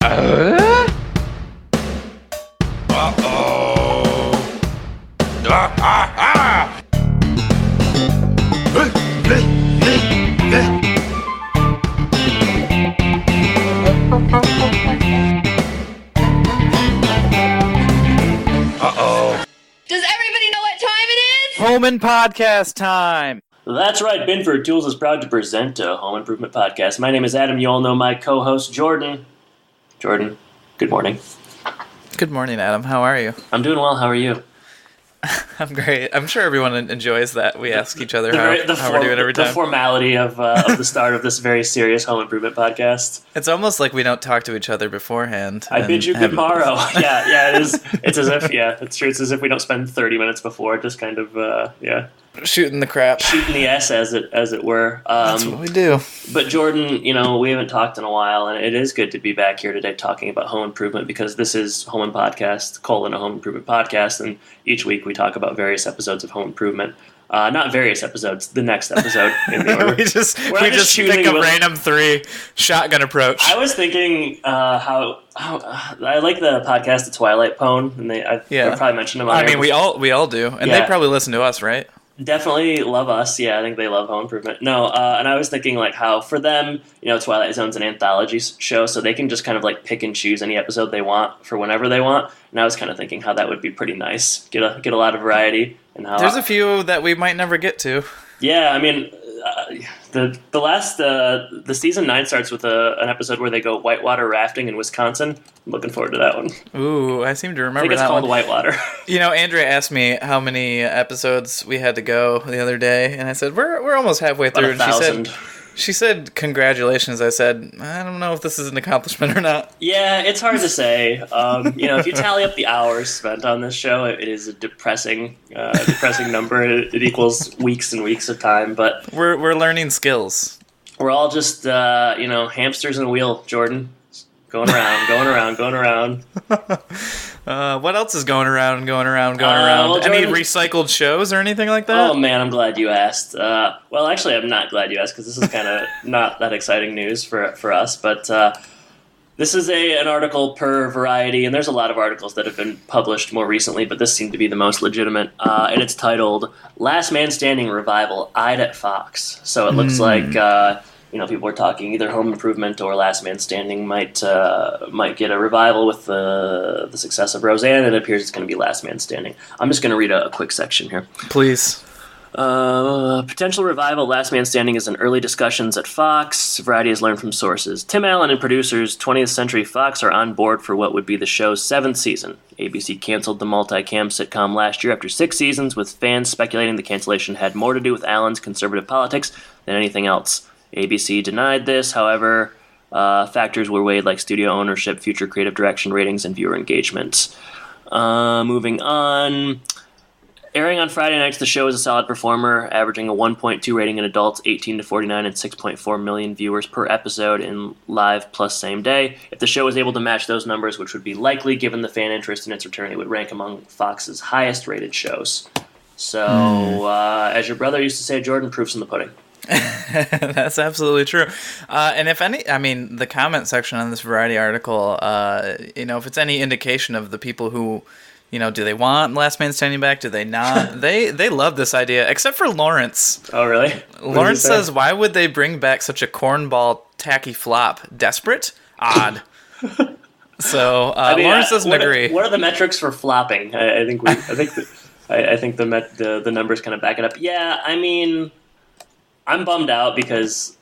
Does everybody know what time it is? Home Impodcast time. That's right. Binford Tools is proud to present a Home Improvement Podcast. My name is Adam. You all know my co-host, Jordan. Jordan, good morning. Good morning, Adam. How are you? I'm doing well. How are you? I'm great. I'm sure everyone enjoys that. We ask each other how we're doing every time. The formality of the start of this very serious Home Improvement Podcast. It's almost like we don't talk to each other beforehand. I bid you good morrow. Yeah, it is. It's as if, it's true. It's as if we don't spend 30 minutes before, just kind of, shooting the crap. Shooting the S, as it were. That's what we do. But Jordan, we haven't talked in a while, and it is good to be back here today talking about home improvement, because this is Home Impodcast, a Home Improvement Podcast, and each week we talk about various episodes of home improvement. Not various episodes, the next episode in the order. we just pick a random 3 shotgun approach. I was thinking how I like the podcast The Twilight Pwn, and I've probably mentioned them. I mean, we all do, and they probably listen to us, right? Definitely love us. Yeah, I think they love home improvement. No, and I was thinking like how for them, Twilight Zone's an anthology show, so they can just kind of like pick and choose any episode they want for whenever they want. And I was kind of thinking how that would be pretty nice. Get a lot of variety. And how there's a few that we might never get to. Yeah, I mean, the season 9 starts with an episode where they go whitewater rafting in Wisconsin. I'm looking forward to that one. Ooh, I seem to remember that one. I think it's called Whitewater. Andrea asked me how many episodes we had to go the other day, and I said we're almost halfway through. About 1,000. She said congratulations. I said I don't know if this is an accomplishment or not. Yeah, it's hard to say. If you tally up the hours spent on this show, it is a depressing number. It equals weeks and weeks of time. But we're learning skills. We're all just hamsters in a wheel, Jordan. Going around. What else is going around? Well, Jordan, any recycled shows or anything like that? Oh, man, I'm glad you asked. Well, actually, I'm not glad you asked, because this is kind of not that exciting news for us. But this is an article per Variety, and there's a lot of articles that have been published more recently, but this seemed to be the most legitimate. And it's titled, Last Man Standing Revival, Eyed at Fox. So it looks like... people are talking either Home Improvement or Last Man Standing might get a revival with the success of Roseanne, and it appears it's going to be Last Man Standing. I'm just going to read a quick section here. Please. Potential revival, Last Man Standing is in early discussions at Fox. Variety has learned from sources. Tim Allen and producers 20th Century Fox are on board for what would be the show's 7th season. ABC canceled the multi-cam sitcom last year after 6 seasons, with fans speculating the cancellation had more to do with Allen's conservative politics than anything else. ABC denied this, however, factors were weighed like studio ownership, future creative direction, ratings, and viewer engagement. Moving on. Airing on Friday nights, the show is a solid performer, averaging a 1.2 rating in adults 18 to 49 and 6.4 million viewers per episode in live plus same day. If the show was able to match those numbers, which would be likely given the fan interest in its return, it would rank among Fox's highest rated shows. So, as your brother used to say, Jordan, proof's in the pudding. That's absolutely true. And the comment section on this Variety article, if it's any indication of the people who, do they want Last Man Standing back? Do they not? they love this idea, except for Lawrence. Oh, really? Lawrence says, why would they bring back such a cornball tacky flop? Desperate? Odd. So Lawrence doesn't agree. What are the metrics for flopping? I think the numbers kind of back it up. Yeah, I mean, I'm bummed out because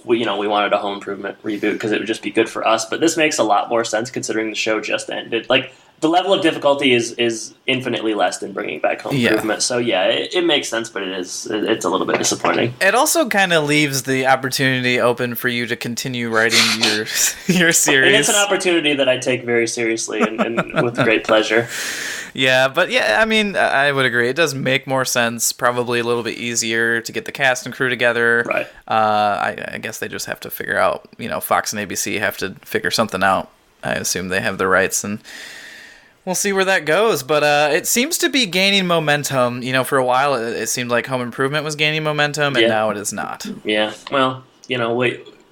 we wanted a Home Improvement reboot because it would just be good for us. But this makes a lot more sense considering the show just ended. Like, the level of difficulty is infinitely less than bringing back Home Improvement. So yeah, it makes sense, but it's a little bit disappointing. It also kind of leaves the opportunity open for you to continue writing your series. And it's an opportunity that I take very seriously and with great pleasure. Yeah, but I mean, I would agree. It does make more sense, probably a little bit easier to get the cast and crew together. Right. I guess they just have to figure out, Fox and ABC have to figure something out. I assume they have the rights, and we'll see where that goes. But it seems to be gaining momentum. For a while, it seemed like Home Improvement was gaining momentum, and now it is not. Yeah, well,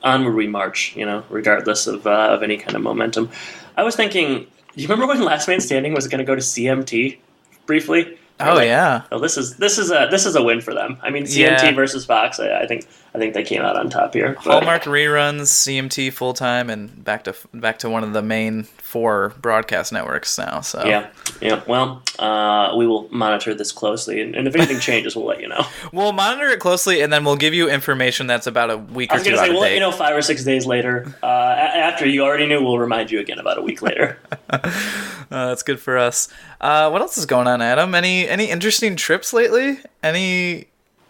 onward we march, regardless of any kind of momentum. I was thinking, do you remember when Last Man Standing was going to go to CMT briefly? Oh, yeah. Oh, this is a win for them. I mean, CMT versus Fox. I think they came out on top here. But Hallmark reruns, CMT full time, and back to one of the main 4 broadcast networks now. So yeah. Well, we will monitor this closely, and if anything changes, we'll let you know. We'll monitor it closely, and then we'll give you information that's about a week or two out of date. I was going to say, we'll let you know 5 or 6 days later. After you already knew, we'll remind you again about a week later. That's good for us. What else is going on, Adam? Any interesting trips lately?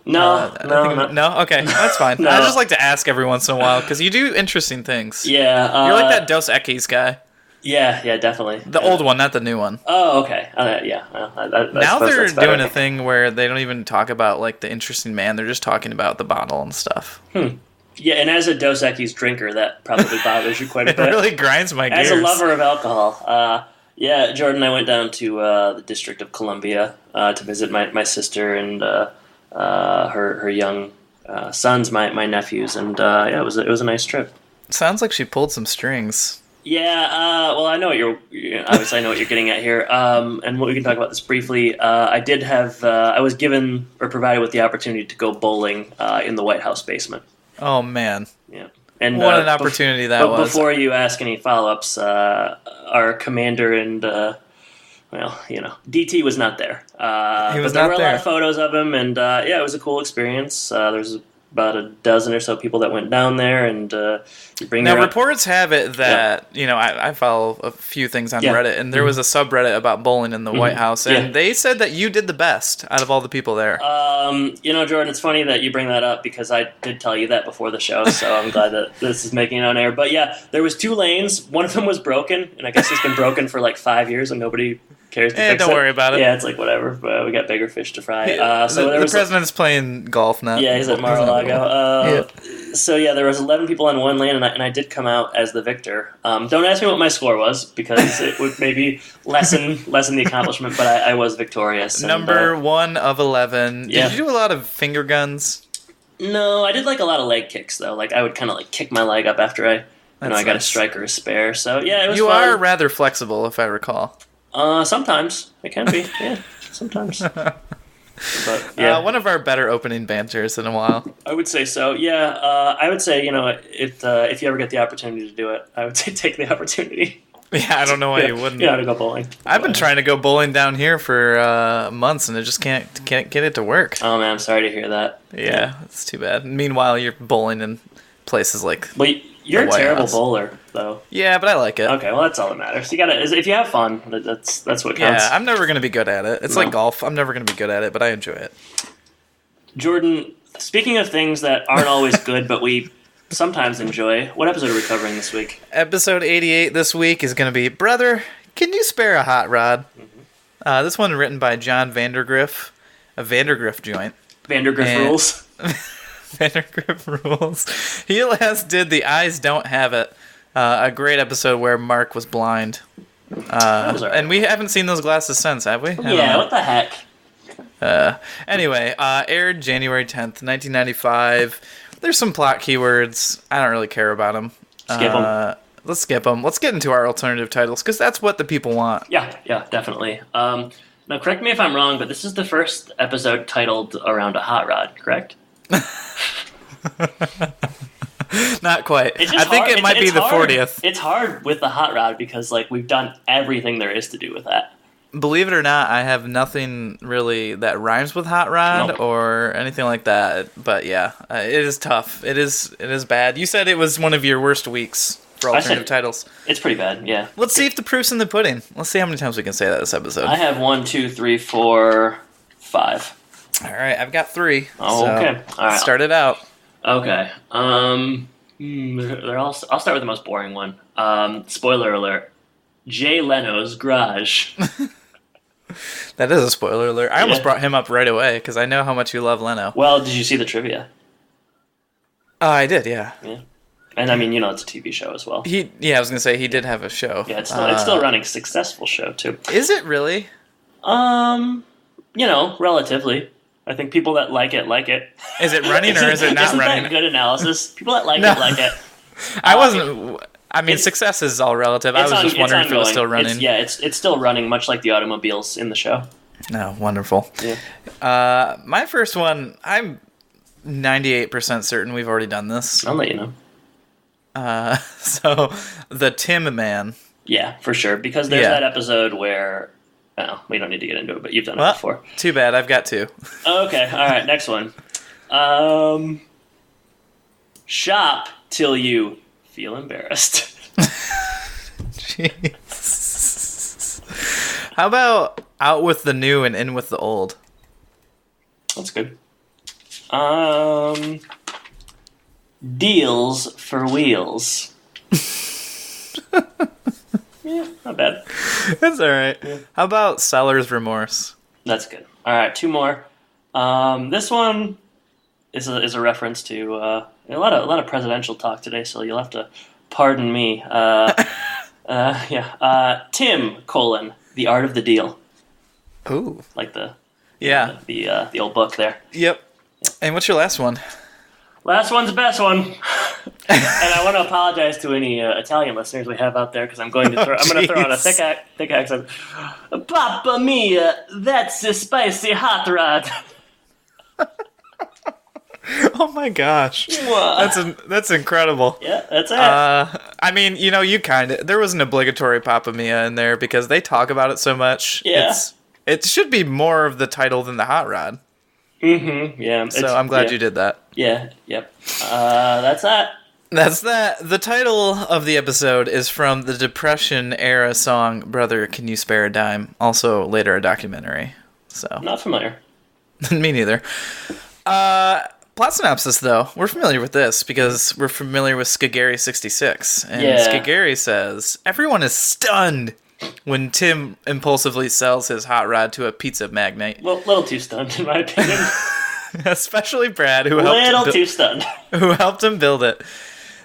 No. Okay, that's fine. No. I just like to ask every once in a while because you do interesting things. Yeah, you're like that Dos Equis guy. Yeah, definitely. The old one, not the new one. Oh, okay. Yeah. Now they're doing a thing where they don't even talk about like the interesting man. They're just talking about the bottle and stuff. Yeah, and as a Dos Equis drinker, that probably bothers you quite a bit. It really grinds my gears. As a lover of alcohol, yeah, Jordan and I went down to the District of Columbia to visit my sister and her young sons, my nephews, and it was a nice trip. Sounds like she pulled some strings. Yeah, well, I know what obviously I know what you're getting at here, and we can talk about this briefly. I was given or provided with the opportunity to go bowling in the White House basement. Oh man! Yeah, and what an opportunity that was. Before you ask any follow-ups, our commander and DT was not there. He was but there not were a there. lot of photos of him, and it was a cool experience. There's about a dozen or so people that went down there, and you bring now reports have it that I follow a few things on Reddit, and there was a subreddit about bowling in the White House, and they said that you did the best out of all the people there. Jordan, it's funny that you bring that up because I did tell you that before the show, so I'm glad that this is making it on air. But yeah, there was 2 lanes. One of them was broken, and I guess it's been broken for like 5 years, and nobody cares to fix it. Don't worry about it. Yeah, it's like whatever. But we got bigger fish to fry. The president's playing golf now. Yeah, he's at Mar-a-Lago. So yeah, there was 11 people on one lane, and I did come out as the victor. Don't ask me what my score was because it would maybe lessen the accomplishment, but I was victorious. Number 1 of 11. Yeah. Did you do a lot of finger guns? No, I did like a lot of leg kicks though. Like I would kind of like kick my leg up after I got a strike or a spare. So yeah, it was. You fun. are rather flexible, if I recall. Sometimes it can be. Yeah, sometimes. But yeah, one of our better opening banters in a while. I would say so. Yeah, I would say if you ever get the opportunity to do it, I would say take the opportunity. Yeah, I don't know why you wouldn't. Yeah, to go bowling. I've been trying to go bowling down here for months, and I just can't get it to work. Oh man, I'm sorry to hear that. Yeah, it's too bad. Meanwhile, you're bowling in places like. Well, you're a terrible bowler, though. Yeah, but I like it. Okay, well that's all that matters. If you have fun, that's what counts. Yeah, I'm never gonna be good at it. It's like golf. I'm never gonna be good at it, but I enjoy it. Jordan, speaking of things that aren't always good, but we sometimes enjoy, what episode are we covering this week? Episode 88 this week is going to be, Brother, Can You Spare a Hot Rod? Mm-hmm. This one written by John Vandergriff, a Vandergriff joint. Vandergriff rules. Vandergriff rules. He last did The Eyes Don't Have It, a great episode where Mark was blind. That was all right. And we haven't seen those glasses since, have we? Yeah, what the heck? Anyway, aired January 10th, 1995. There's some plot keywords. I don't really care about them. Skip them. Let's skip them. Let's get into our alternative titles, because that's what the people want. Yeah, definitely. Now, correct me if I'm wrong, but this is the first episode titled around a hot rod, correct? Not quite. I think it might be the 40th. It's hard with the hot rod because we've done everything there is to do with that. Believe it or not, I have nothing really that rhymes with hot rod or anything like that. But yeah, it is tough. It is bad. You said it was one of your worst weeks for alternative titles. It's pretty bad, yeah. Let's see if the proof's in the pudding. Let's see how many times we can say that this episode. I have 1, 2, 3, 4, 5. All right, I've got 3. Oh, so okay. All right. Start it out. Okay. I'll start with the most boring one. Spoiler alert. Jay Leno's garage. That is a spoiler alert. I almost brought him up right away because I know how much you love Leno. Well, did you see the trivia? I did, yeah. Yeah. And I mean, it's a TV show as well. I was gonna say he did have a show. Yeah, it's still running. Successful show too. Is it really? Relatively. I think people that like it like it. Is it running or is it not Isn't running? That good analysis. People that like it like it. I wasn't. I mean, success is all relative. I was just wondering if it was still running. It's still running, much like the automobiles in the show. No, wonderful. Yeah. My first one, I'm 98% certain we've already done this. I'll let you know. So, the Tim Man. Yeah, for sure. Because there's that episode where... Oh, we don't need to get into it, but you've done it before. Too bad. I've got two. Okay, all right, next one. Shop till you feel embarrassed. Jeez. How about out with the new and in with the old? That's good. Deals for wheels. Yeah, not bad. That's all right. Yeah. How about seller's remorse? That's good. All right, two more. This one is a reference to a lot of presidential talk today, so you'll have to pardon me. Tim : The Art of the Deal. Ooh, Like the old book there. Yep. And what's your last one? Last one's the best one. And I want to apologize to any Italian listeners we have out there because I'm going to throw on a thick accent. Papa mia, that's a spicy hot rod. Oh my gosh, that's incredible. Yeah, that's it. I mean, there was an obligatory Papa Mia in there because they talk about it so much. Yeah. It should be more of the title than the hot rod. Mm-hmm. Yeah. So I'm glad you did that. Yeah. Yep. That's that. That's that. The title of the episode is from the Depression era song "Brother, Can You Spare a Dime?" Also later a documentary. So Not familiar. Me neither. Plot synopsis, though. We're familiar with this because we're familiar with Skagary 66. And Skagary says, everyone is stunned when Tim impulsively sells his hot rod to a pizza magnate. Well, little too stunned, in my opinion. Especially Brad, who too stunned. Who helped him build it.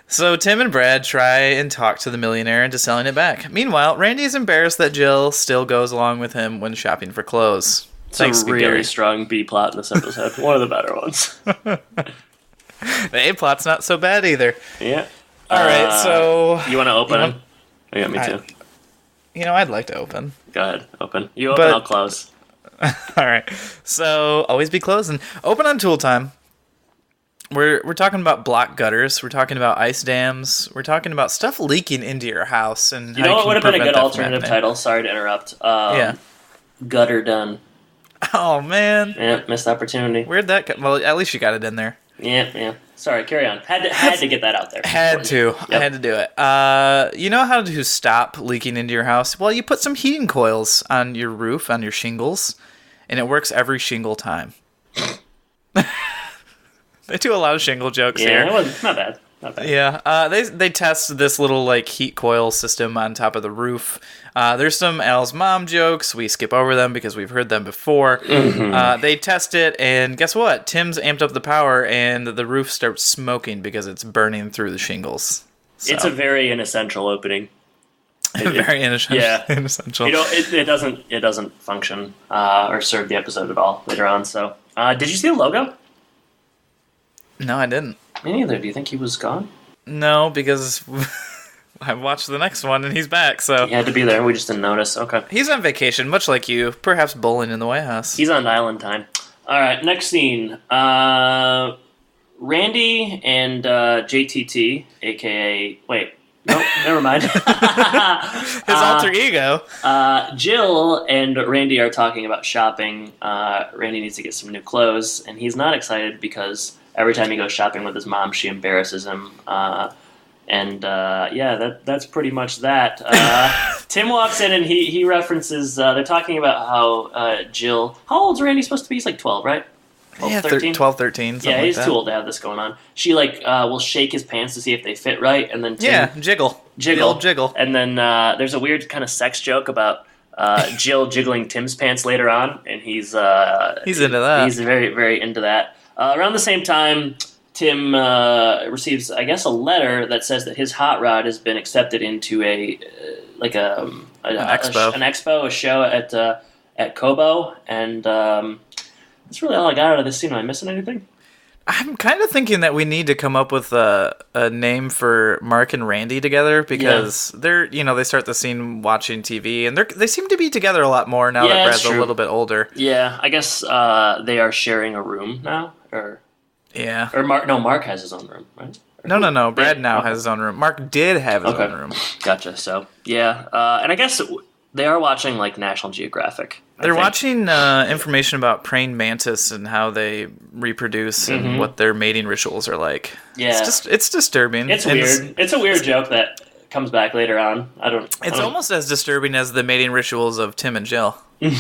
So Tim and Brad try and talk to the millionaire into selling it back. Meanwhile, Randy is embarrassed that Jill still goes along with him when shopping for clothes. It's a really strong B plot in this episode. One of the better ones. The A plot's not so bad either. Yeah. All right, so... You want to open? Yeah, me too. I'd like to open. Go ahead, open. You open, I'll close. All right. So, always be closing. Open on tool time. We're talking about block gutters. We're talking about ice dams. We're talking about stuff leaking into your house. And you know what would have been a good alternative title? Sorry to interrupt. Gutter done. Oh, man. Yeah, missed opportunity. Where'd that come? Well, at least you got it in there. Yeah. Sorry, carry on. Had to get that out there. Had to. Yep. I had to do it. You know how to stop leaking into your house? Well, you put some heating coils on your roof, on your shingles, and it works every shingle time. They do a lot of shingle jokes here. Yeah, not bad. Not bad. Yeah, they test this little heat coil system on top of the roof. There's some Al's mom jokes. We skip over them because we've heard them before. Mm-hmm. They test it, and guess what? Tim's amped up the power, and the roof starts smoking because it's burning through the shingles. So. It's a very inessential opening. Very inessential. Yeah. Inessential. It doesn't function or serve the episode at all later on. So, did you see the logo? No, I didn't. Me neither. Do you think he was gone? No, because I watched the next one and he's back, so... He had to be there. We just didn't notice. Okay. He's on vacation, much like you. Perhaps bowling in the White House. He's on island time. All right, next scene. Randy and JTT, a.k.a... Wait. Nope, never mind. His alter ego. Jill and Randy are talking about shopping. Randy needs to get some new clothes, and he's not excited because... Every time he goes shopping with his mom, she embarrasses him. That's pretty much that. Tim walks in and he references, they're talking about how Jill... How old's Randy supposed to be? He's 12, right? 12, 13? 12, 13, yeah, he's too old to have this going on. She will shake his pants to see if they fit right, and then Tim... jiggle. The old jiggle. And then there's a weird kind of sex joke about Jill jiggling Tim's pants later on, and he's into that. He's very, very into that. Around the same time, Tim receives, I guess, a letter that says that his hot rod has been accepted into an expo, a show at Kobo, and That's really all I got out of this scene. Am I missing anything? I'm kind of thinking that we need to come up with a name for Mark and Randy together because they start the scene watching TV and they seem to be together a lot more now that Brad's a little bit older. Yeah, I guess they are sharing a room now, or Mark has his own room, right? No. Brad now has his own room. Mark did have his own room. Gotcha. So yeah, and I guess they are watching like National Geographic. They're watching information about praying mantis and how they reproduce and what their mating rituals are like. Yeah, it's disturbing. It's weird. It's a weird joke that comes back later on. It's almost as disturbing as the mating rituals of Tim and Jill. You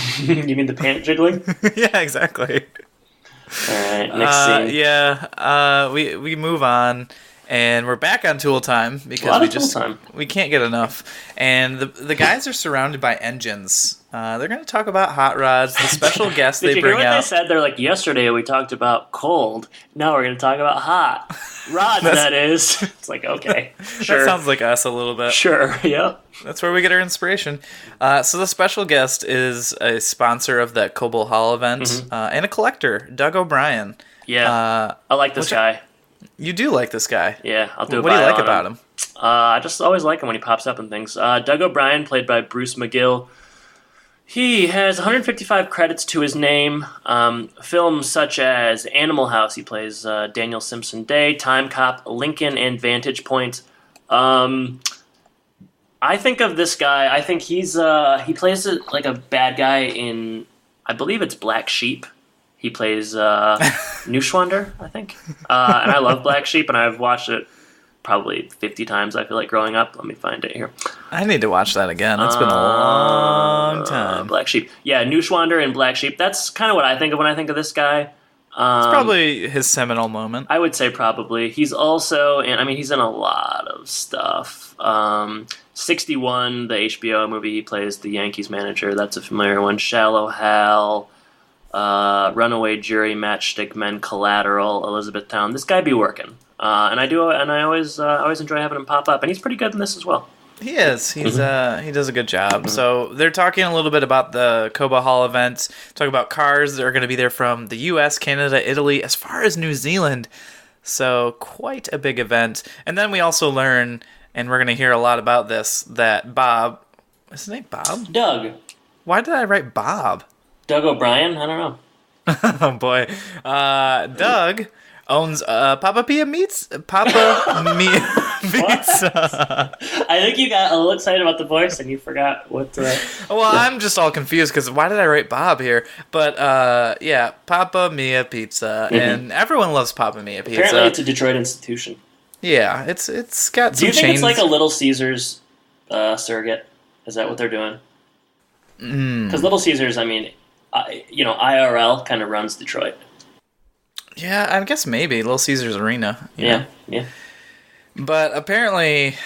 mean the pant jiggling? Yeah, exactly. All right, next scene. Yeah, we move on. And we're back on tool time because we can't get enough. And the guys are surrounded by engines. They're going to talk about hot rods, the special guests they bring out. Did you hear what they said? They're like, yesterday we talked about cold. Now we're going to talk about hot rods, that is. It's like, okay, sure. That sounds like us a little bit. Sure, yep. That's where we get our inspiration. So the special guest is a sponsor of that Cobo Hall event and a collector, Doug O'Brien. Yeah, I like this guy. You do like this guy. Yeah, I'll do it. What do you like about him? I just always like him when he pops up and things. Doug O'Brien, played by Bruce McGill. He has 155 credits to his name. Films such as Animal House, he plays Daniel Simpson Day, Time Cop, Lincoln, and Vantage Point. I think of this guy. I think he plays like a bad guy in, I believe it's Black Sheep. He plays Neuschwander, I think. And I love Black Sheep, and I've watched it probably 50 times, I feel like, growing up. Let me find it here. I need to watch that again. It's been a long time. Black Sheep. Yeah, Neuschwander and Black Sheep. That's kind of what I think of when I think of this guy. It's probably his seminal moment. I would say probably. He's also, he's in a lot of stuff. 61, the HBO movie, he plays the Yankees manager. That's a familiar one. Shallow Hal. Runaway Jury, Matchstick Men, Collateral, Elizabethtown. This guy be working, and I always enjoy having him pop up, and he's pretty good in this as well. He is. He does a good job. So they're talking a little bit about the Cobo Hall event. Talk about cars that are going to be there from the U.S., Canada, Italy, as far as New Zealand. So quite a big event. And then we also learn, and we're going to hear a lot about this, that Bob, is his name Bob? Doug. Why did I write Bob? Doug O'Brien? I don't know. Oh, boy. Doug owns Papa Mia Pizza. I think you got a little excited about the voice and you forgot what Well, I'm just all confused because why did I write Bob here? But, yeah, Papa Mia Pizza. And everyone loves Papa Mia Pizza. Apparently it's a Detroit institution. Yeah, it's got some chains. Do you think it's like a Little Caesars surrogate? Is that what they're doing? Because Little Caesars, IRL kind of runs Detroit. Yeah, I guess maybe Little Caesars Arena. Yeah. But apparently,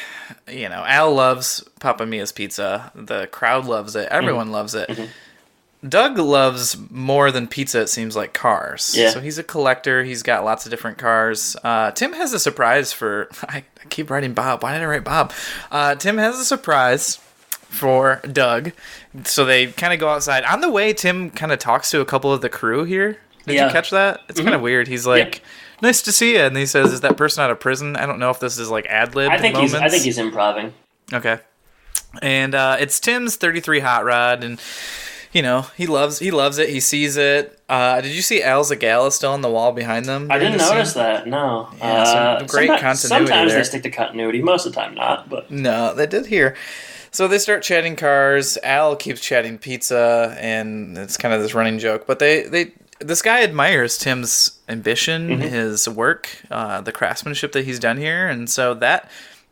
Al loves Papa Mia's Pizza. The crowd loves it. Everyone loves it. Doug loves more than pizza, it seems like, cars. Yeah. So he's a collector. He's got lots of different cars. Tim has a surprise for... I keep writing Bob. Why did I write Bob? Tim has a surprise for Doug. So they kind of go outside. On the way, Tim kind of talks to a couple of the crew here. Did you catch that? It's kind of weird. He's like, nice to see you. And he says, is that person out of prison? I don't know if this is like ad-lib moments. I think he's improvising. Okay. And it's Tim's 33 hot rod. And, he loves it. He sees it. Did you see Al Zagala still on the wall behind them? I didn't notice that, no. Yeah, some great continuity sometimes there. They stick to continuity. Most of the time not. But no, they did here. So they start chatting cars. Al keeps chatting pizza, and it's kind of this running joke. But this guy admires Tim's ambition, his work, the craftsmanship that he's done here, and so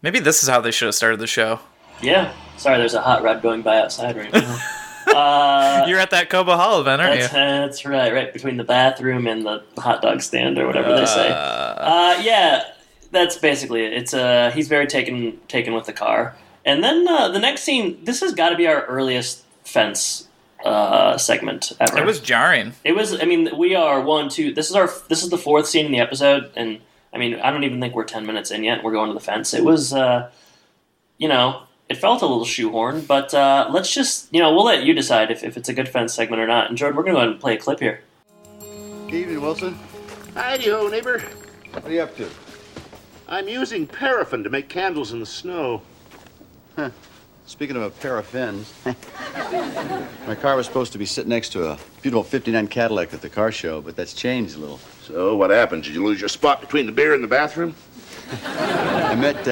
maybe this is how they should have started the show. Yeah. Sorry, there's a hot rod going by outside right now. You're at that Cobo Hall event, aren't you? That's right between the bathroom and the hot dog stand or whatever they say. Yeah, that's basically it. It's he's very taken with the car. And then the next scene, this has got to be our earliest fence segment ever. It was jarring. It was. We are 1, 2. This is the fourth scene in the episode, and I don't even think we're 10 minutes in yet. We're going to the fence. It was, it felt a little shoehorned, but let's just, we'll let you decide if it's a good fence segment or not. And Jordan, we're going to go ahead and play a clip here. Evening, Wilson. Howdy-ho, neighbor. What are you up to? I'm using paraffin to make candles in the snow. Huh. Speaking of a pair of fins, my car was supposed to be sitting next to a beautiful 59 Cadillac at the car show, but that's changed a little. So, what happened? Did you lose your spot between the beer and the bathroom? I met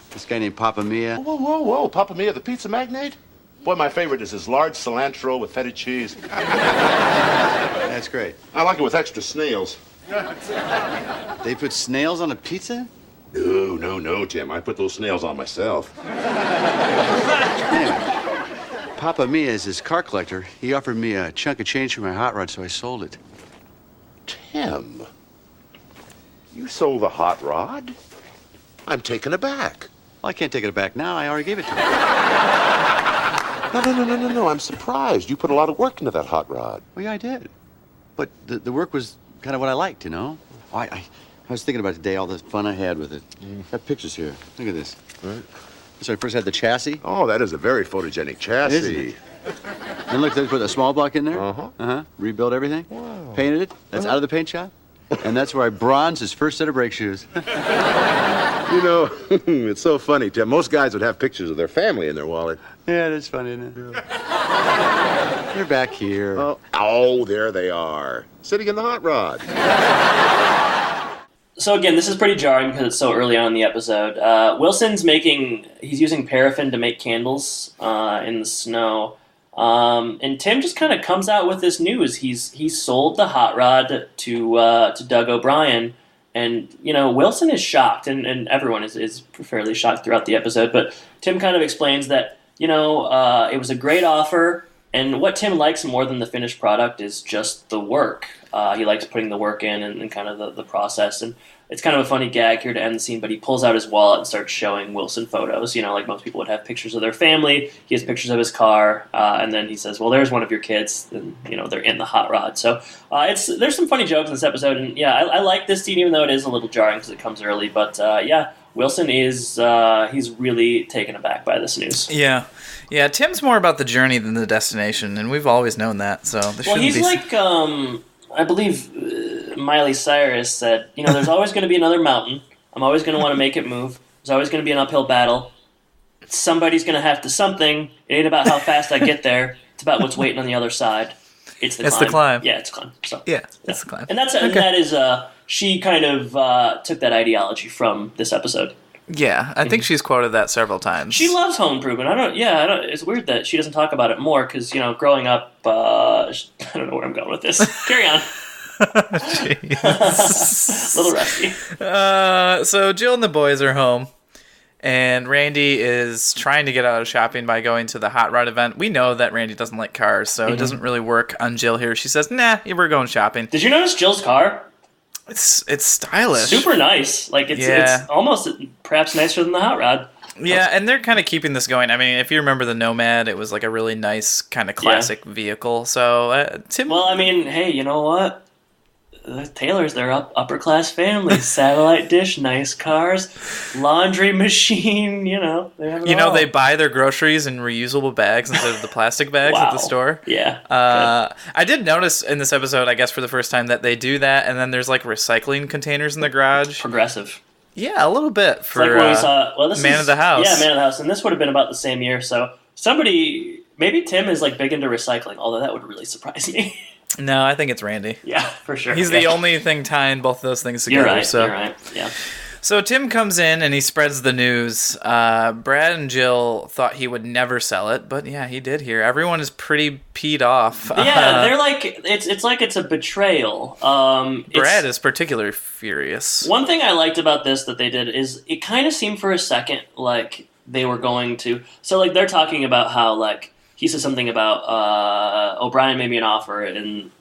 this guy named Papa Mia. Whoa. Papa Mia, the pizza magnate? Boy, my favorite is his large cilantro with feta cheese. That's great. I like it with extra snails. They put snails on a pizza? No, Tim. I put those snails on myself. Anyway, Papa Mia is his car collector. He offered me a chunk of change for my hot rod, so I sold it. Tim, you sold the hot rod? I'm taken aback. Well, I can't take it back now. I already gave it to him. No. I'm surprised. You put a lot of work into that hot rod. Well, yeah, I did. But the work was kind of what I liked, you know? I was thinking about today, all the fun I had with it. I have pictures here. Look at this. Right. So I first had the chassis. Oh, that is a very photogenic chassis. Isn't it? Then look, they put a small block in there. Uh-huh. Rebuilt everything. Wow. Painted it. That's out of the paint shop. And that's where I bronzed his first set of brake shoes. You know, it's so funny, Tim. Most guys would have pictures of their family in their wallet. Yeah, that's funny, isn't it? They're back here. Oh, there they are. Sitting in the hot rod. So again, this is pretty jarring because it's so early on in the episode. He's using paraffin to make candles in the snow. And Tim just kind of comes out with this news. He's sold the hot rod to Doug O'Brien. And, you know, Wilson is shocked, and everyone is fairly shocked throughout the episode. But Tim kind of explains that, you know, it was a great offer. And what Tim likes more than the finished product is just the work. He likes putting the work in and kind of the process. And it's kind of a funny gag here to end the scene, but he pulls out his wallet and starts showing Wilson photos. You know, like most people would have pictures of their family. He has pictures of his car. And then he says, well, there's one of your kids. And, you know, they're in the hot rod. So there's some funny jokes in this episode. And, yeah, I like this scene, even though it is a little jarring because it comes early. But, yeah, Wilson is he's really taken aback by this news. Yeah, Tim's more about the journey than the destination, and we've always known that. So he's like, I believe Miley Cyrus said, you know, there's always going to be another mountain. I'm always going to want to make it move. There's always going to be an uphill battle. Somebody's going to have to something. It ain't about how fast I get there. It's about what's waiting on the other side. It's the climb. Yeah, it's a climb. So, it's the climb. And that is she kind of took that ideology from this episode. Yeah, I think she's quoted that several times. She loves home improvement. It's weird that she doesn't talk about it more because, you know, growing up, I don't know where I'm going with this. Carry on. Little rusty. So Jill and the boys are home, and Randy is trying to get out of shopping by going to the hot rod event. We know that Randy doesn't like cars, so it doesn't really work on Jill here. She says, nah, we're going shopping. Did you notice Jill's car? It's stylish. Super nice. Like, it's almost perhaps nicer than the hot rod. Yeah, and they're kind of keeping this going. I mean, if you remember the Nomad, it was like a really nice kind of classic vehicle. So, Tim... Well, I mean, hey, you know what? The Taylors, they're upper class families. Satellite dish, nice cars, laundry machine, you know. They have it all. They buy their groceries in reusable bags instead of the plastic bags at the store. Yeah. I did notice in this episode, I guess for the first time, that they do that, and then there's like recycling containers in the garage. Progressive. Yeah, a little bit for like when we saw, Man of the House. Yeah, Man of the House, and this would have been about the same year. So maybe Tim is like big into recycling, although that would really surprise me. No, I think it's Randy. Yeah, for sure. He's the only thing tying both of those things together. You're right. Yeah. So Tim comes in and he spreads the news. Brad and Jill thought he would never sell it, but yeah, he did here. Everyone is pretty peed off. Yeah, they're like it's like it's a betrayal. Brad is particularly furious. One thing I liked about this that they did is it kind of seemed for a second like they were going to. So like they're talking about how like. He says something about O'Brien made me an offer, and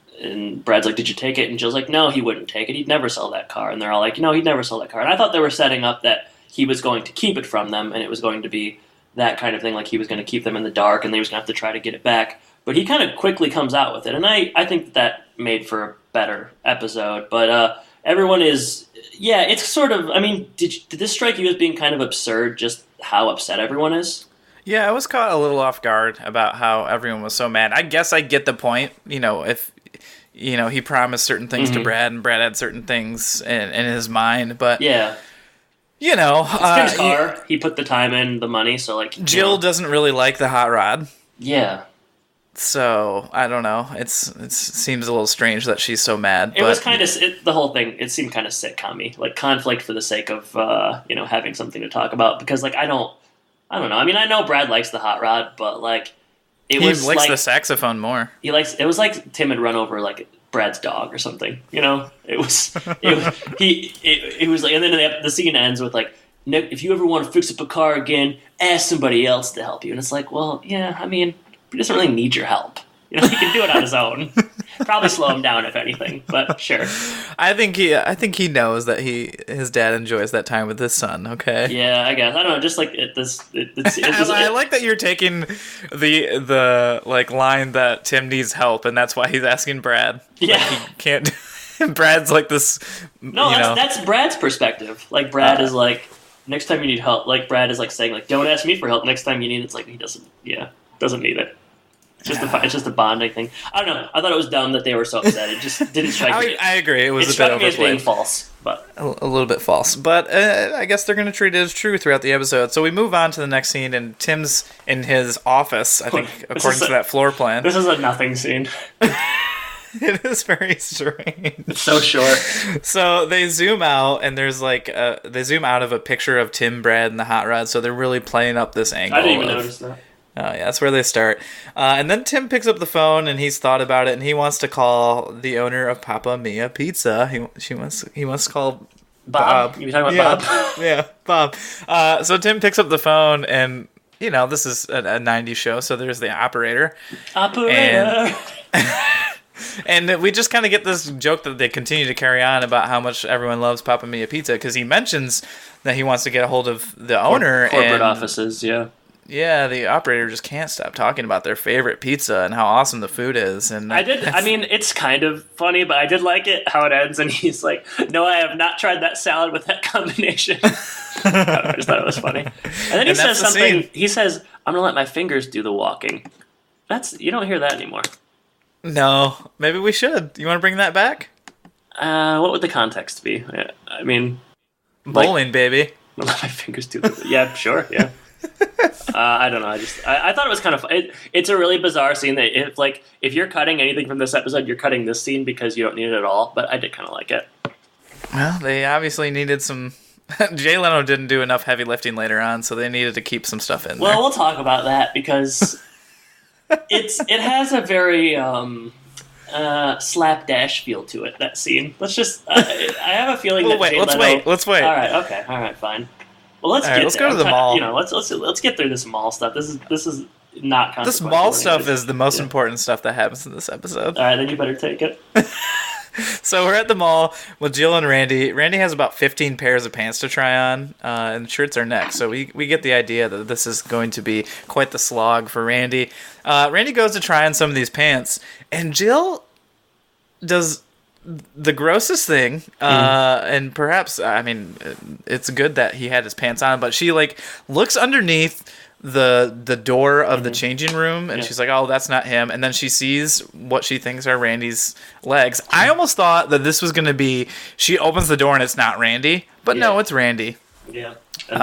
Brad's like, did you take it? And Jill's like, no, he wouldn't take it. He'd never sell that car. And they're all like, no, he'd never sell that car. And I thought they were setting up that he was going to keep it from them, and it was going to be that kind of thing, like he was going to keep them in the dark, and they was going to have to try to get it back. But he kind of quickly comes out with it, and I think that made for a better episode. But everyone is, it's sort of, I mean, did this strike you as being kind of absurd, just how upset everyone is? Yeah, I was caught a little off guard about how everyone was so mad. I guess I get the point. You know, if he promised certain things to Brad, and Brad had certain things in his mind. But yeah, it's Tim's car. He put the time in, the money. So like, Jill doesn't really like the hot rod. Yeah. So I don't know. It seems a little strange that she's so mad. It was kind of the whole thing. It seemed kind of sitcom-y, like conflict for the sake of having something to talk about. Because like I don't know. I mean, I know Brad likes the hot rod, but like. He likes the saxophone more. It was like Tim had run over like Brad's dog or something. It was like, and then the scene ends with like, Nick, if you ever want to fix up a car again, ask somebody else to help you. And it's like, well, yeah, I mean, he doesn't really need your help. He can do it on his own. Probably slow him down if anything, but sure. I think he knows that his dad enjoys that time with his son. Okay. Yeah, I guess I don't know. Just like I like that you're taking the like line that Tim needs help, and that's why he's asking Brad. Yeah, like he can't. Brad's like this. No, that's Brad's perspective. Like Brad is like, next time you need help. Like Brad is like saying like, don't ask me for help next time you need it. It's like he doesn't need it. It's just a bonding thing. I don't know. I thought it was dumb that they were so upset. It just didn't strike me. I agree. It was a bit struck me as being overplayed. false, but A little bit false. But I guess they're going to treat it as true throughout the episode. So we move on to the next scene, and Tim's in his office, I think, according to that floor plan. This is a nothing scene. It is very strange. It's so short. So they zoom out, and there's like they zoom out of a picture of Tim, Brad, and the hot rod. So they're really playing up this angle. I didn't even notice that. Oh yeah, that's where they start. And then Tim picks up the phone, and he's thought about it, and he wants to call the owner of Papa Mia Pizza. He wants to call Bob. You talking about Bob? Yeah, Bob. So Tim picks up the phone, and this is a 90s show, so there's the operator. And we just kind of get this joke that they continue to carry on about how much everyone loves Papa Mia Pizza, because he mentions that he wants to get a hold of the owner. Corporate offices, yeah. Yeah, the operator just can't stop talking about their favorite pizza and how awesome the food is. And I mean, it's kind of funny, but I did like it how it ends, and he's like, "No, I have not tried that salad with that combination." I just thought it was funny. And then he says something. He says, "I'm gonna let my fingers do the walking." You don't hear that anymore. No, maybe we should. You want to bring that back? What would the context be? I mean, bowling, baby. Let my fingers do the. Yeah, sure, yeah. I don't know. I thought it was kind of. It's a really bizarre scene that if you're cutting anything from this episode, you're cutting this scene because you don't need it at all. But I did kind of like it. Well, they obviously needed some. Jay Leno didn't do enough heavy lifting later on, so they needed to keep some stuff in there. Well, we'll talk about that because it has a very slapdash feel to it. That scene. Let's just. I have a feeling that Jay Leno. Let's wait. All right. Okay. All right. Fine. Well, let's go to the mall. Let's get through this mall stuff. This is not consequential. This mall stuff is the most important stuff that happens in this episode. All right, then you better take it. So we're at the mall with Jill and Randy. Randy has about 15 pairs of pants to try on, and shirts are next. So we get the idea that this is going to be quite the slog for Randy. Randy goes to try on some of these pants, and Jill does the grossest thing, and perhaps, I mean, it's good that he had his pants on, but she looks underneath the door of the changing room, and she's like, oh, that's not him, and then she sees what she thinks are Randy's legs. I almost thought that this was going to be, she opens the door and it's not Randy, but no, it's Randy. Yeah. And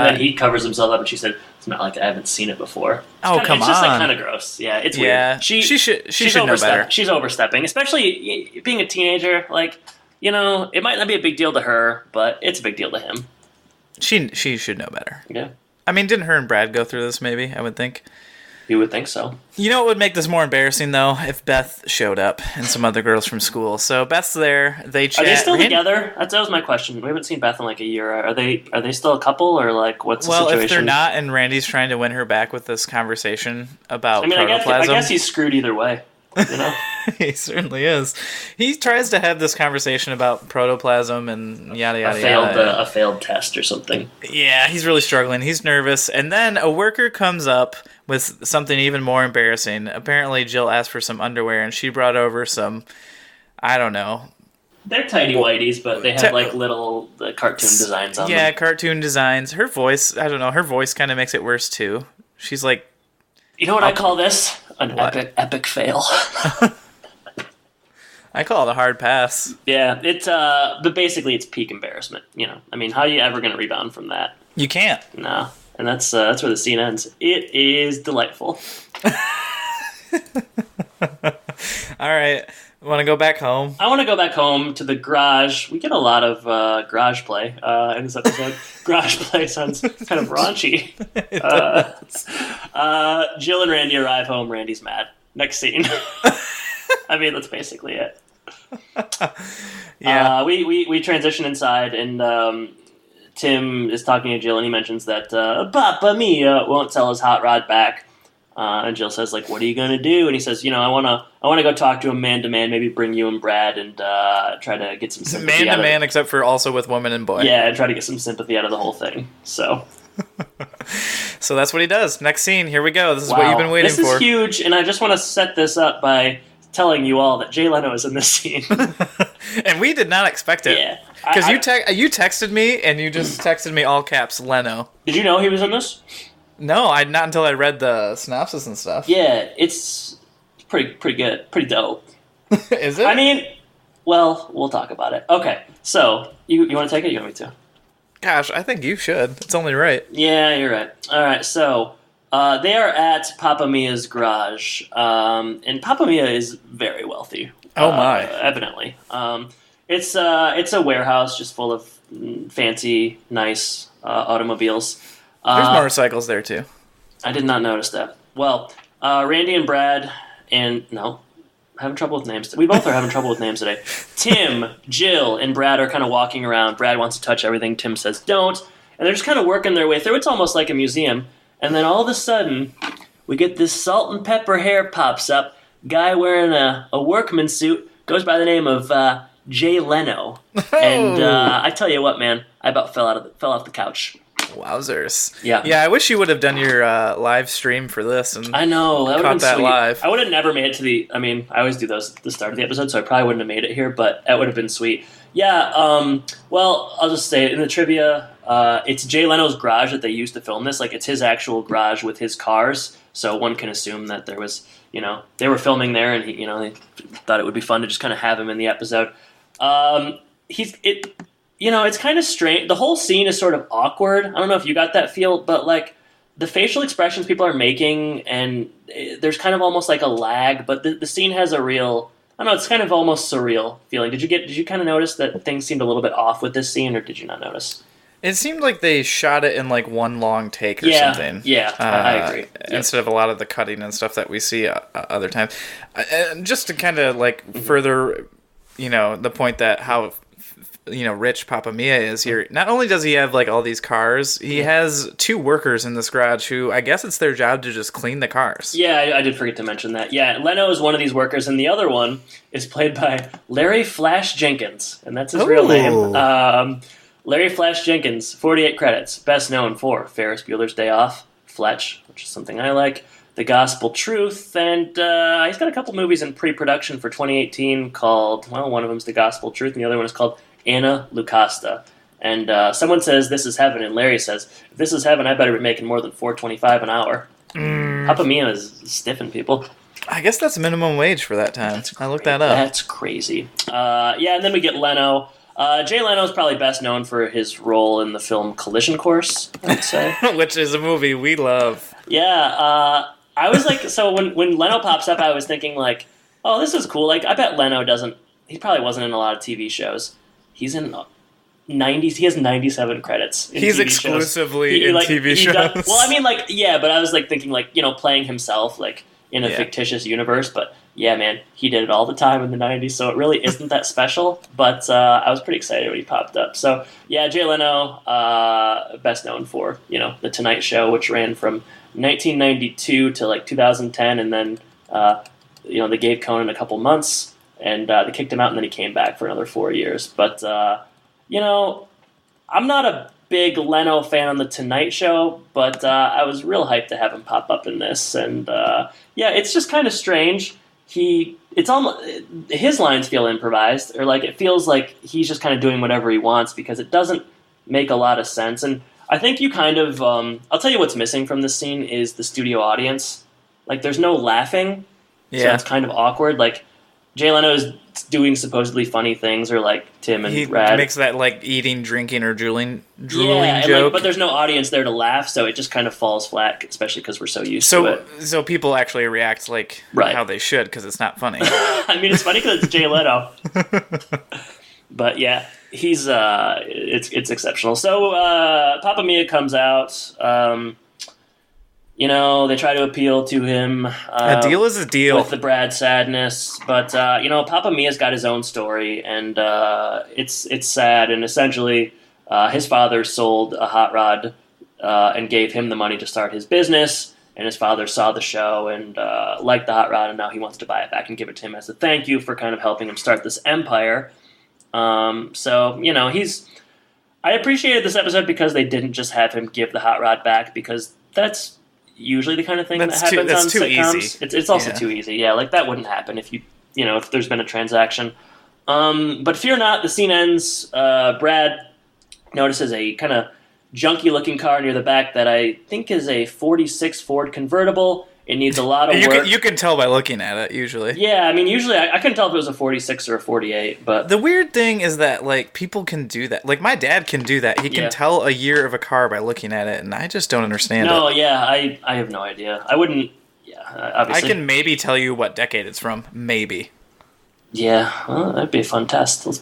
then he covers himself up, and she said, it's not like I haven't seen it before. It's just kind of gross. Yeah, it's weird. She should know better. She's overstepping, especially being a teenager. It might not be a big deal to her, but it's a big deal to him. She should know better. Yeah. I mean, didn't her and Brad go through this, maybe? I would think. You would think so. You know what would make this more embarrassing, though? If Beth showed up and some other girls from school. So Beth's there. They chat. Are they still together? That was my question. We haven't seen Beth in a year. Are they still a couple, or what's the situation? Well, if they're not, and Randy's trying to win her back with this conversation about protoplasm. I guess he's screwed either way. He certainly is. He tries to have this conversation about protoplasm and yada yada yada. A failed test or something. Yeah, he's really struggling. He's nervous, and then a worker comes up with something even more embarrassing. Apparently, Jill asked for some underwear, and she brought over some, I don't know. They're tiny whiteys, but they have little cartoon designs on them. Yeah, cartoon designs. Her voice, I don't know. Her voice kind of makes it worse too. She's like, you know what I call this? An epic fail. I call it a hard pass. Yeah, but basically it's peak embarrassment. I mean, how are you ever going to rebound from that? You can't. No, and that's where the scene ends. It is delightful. All right. Want to go back home? I want to go back home to the garage. We get a lot of garage play in this episode. Garage play sounds kind of raunchy. Jill and Randy arrive home. Randy's mad. Next scene. I mean, that's basically it. Yeah. We transition inside, and Tim is talking to Jill, and he mentions that Papa Mia won't sell his hot rod back. And Jill says, like, what are you going to do? And he says, I want to go talk to him man to man, maybe bring you and Brad and try to get some sympathy man to man, except for also with woman and boy. Yeah, and try to get some sympathy out of the whole thing. So that's what he does. Next scene, here we go. This is what you've been waiting for. This is huge, and I just want to set this up by telling you all that Jay Leno is in this scene. And we did not expect it. Yeah. Because you texted me, and you just texted me all caps, Leno. Did you know he was in this? No, not until I read the synopsis and stuff. Yeah, it's pretty good, pretty dope. Is it? I mean, well, we'll talk about it. Okay, so you want to take it? You want me to? Gosh, I think you should. It's only right. Yeah, you're right. All right, so they are at Papa Mia's garage, and Papa Mia is very wealthy. Oh my! Evidently, it's a warehouse just full of fancy, nice automobiles. There's motorcycles there, too. I did not notice that. Well, Randy and Brad, having trouble with names. We both are having trouble with names today. Tim, Jill, and Brad are kind of walking around. Brad wants to touch everything. Tim says, don't. And they're just kind of working their way through. It's almost like a museum. And then all of a sudden, we get this salt and pepper hair pops up. Guy wearing a workman suit goes by the name of Jay Leno. Oh. And I tell you what, man, I about fell off the couch. Wowzers. Yeah. Yeah, I wish you would have done your live stream for this. And I know. That would have been that sweet. live. I would have never made it to I always do those at the start of the episode, so I probably wouldn't have made it here, but that would have been sweet. Yeah, well, I'll just say it in the trivia, it's Jay Leno's garage that they used to film this. Like, it's his actual garage with his cars, so one can assume that there was, they were filming there, and they thought it would be fun to just kind of have him in the episode. It's kind of strange. The whole scene is sort of awkward. I don't know if you got that feel, but like the facial expressions people are making, and there's kind of almost like a lag, but the scene has a real, I don't know, it's kind of almost surreal feeling. Did you kind of notice that things seemed a little bit off with this scene, or did you not notice? It seemed like they shot it in like one long take or something. Yeah, I agree. Instead of a lot of the cutting and stuff that we see other times. And just to kind of like further, the point that how rich Papa Mia is here. Not only does he have like all these cars, he has two workers in this garage who I guess it's their job to just clean the cars. Yeah, I did forget to mention that. Yeah, Leno is one of these workers, and the other one is played by Larry Flash Jenkins, and that's his real name. Larry Flash Jenkins, 48 credits, best known for Ferris Bueller's Day Off, Fletch, which is something I like, The Gospel Truth, and he's got a couple movies in pre-production for 2018 called, well, one of them's The Gospel Truth, and the other one is called Anna Lucasta. And someone says, this is heaven, and Larry says, if this is heaven, I better be making more than $4.25 an hour. Papa Mia is stiffing people. I guess that's minimum wage for that time. I looked that up. That's crazy. And then we get Leno. Jay Leno is probably best known for his role in the film Collision Course, I would say. Which is a movie we love. Yeah, I was like, so when Leno pops up, I was thinking like, oh, this is cool. Like, I bet Leno he probably wasn't in a lot of TV shows. He's in 90s. He has 97 credits. He's TV exclusively in TV shows. Well, I mean, like, yeah, but I was like thinking, like, playing himself, like in a fictitious universe. But yeah, man, he did it all the time in the 90s, so it really isn't that special. But I was pretty excited when he popped up. So yeah, Jay Leno, best known for The Tonight Show, which ran from 1992 to like 2010, and then they gave Conan a couple months. And they kicked him out, and then he came back for another 4 years. But, I'm not a big Leno fan on The Tonight Show, but I was real hyped to have him pop up in this. And, it's just kind of strange. It's almost, his lines feel improvised, or like it feels like he's just kind of doing whatever he wants because it doesn't make a lot of sense. And I think you kind of, I'll tell you what's missing from this scene is the studio audience. Like, there's no laughing, so it's kind of awkward. Like, Jay Leno is doing supposedly funny things, or like Tim and he Brad. makes that like eating, drinking, or drooling And, joke. like, but there's no audience there to laugh, so it just kind of falls flat, especially because we're so used to it. So people actually react like how they should, because it's not funny. I mean, it's funny because it's Jay Leno. But yeah, he's it's exceptional. So Papa Mia comes out. They try to appeal to him. A deal is a deal. With the Brad sadness. But, Papa Mia's got his own story, and it's sad. And essentially, his father sold a hot rod and gave him the money to start his business. And his father saw the show and liked the hot rod, and now he wants to buy it back and give it to him as a thank you for kind of helping him start this empire. I appreciated this episode because they didn't just have him give the hot rod back, because that's usually the kind of thing that happens on sitcoms. Easy. It's also too easy. Yeah, like that wouldn't happen if if there's been a transaction. But fear not, the scene ends. Brad notices a kind of junky-looking car near the back that I think is a 46 Ford convertible. It needs a lot of work. You can tell by looking at it, usually. Yeah, I mean, usually I couldn't tell if it was a 46 or a 48, but... The weird thing is that, like, people can do that. Like, my dad can do that. He can tell a year of a car by looking at it, and I just don't understand it. No, yeah, I have no idea. I wouldn't... Yeah, obviously. I can maybe tell you what decade it's from. Maybe. Yeah, well, that'd be a fun test. We'll